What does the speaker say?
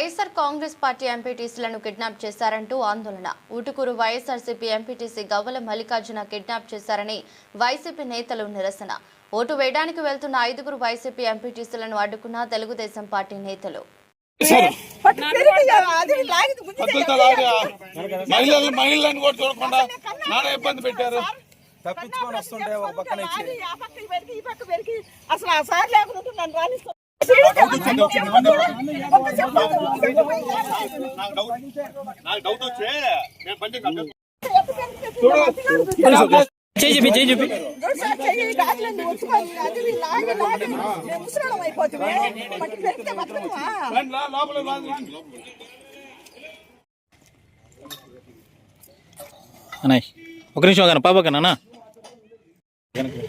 YSR Congress party ఎంపీటీసీలను kidnap చేశారంటూ ఆందోళన. Utukuru YSRCP MPTC గవ్వల మల్లికార్జున కిడ్నాప్ చేశారని వైసీపీ నేతలు నిరసన. ఓటు వేయడానికి వెళ్తున్న 5గురు వైసీపీ ఎంపీటీసీలను అడ్డుకున్న తెలుగుదేశం పార్టీ నేతలు. తప్పించుకొని వస్తుంటే ఒక పక్కన అన్నయ్య ఒక నిమిషం కానీ పాపకన్నా ఎట్లా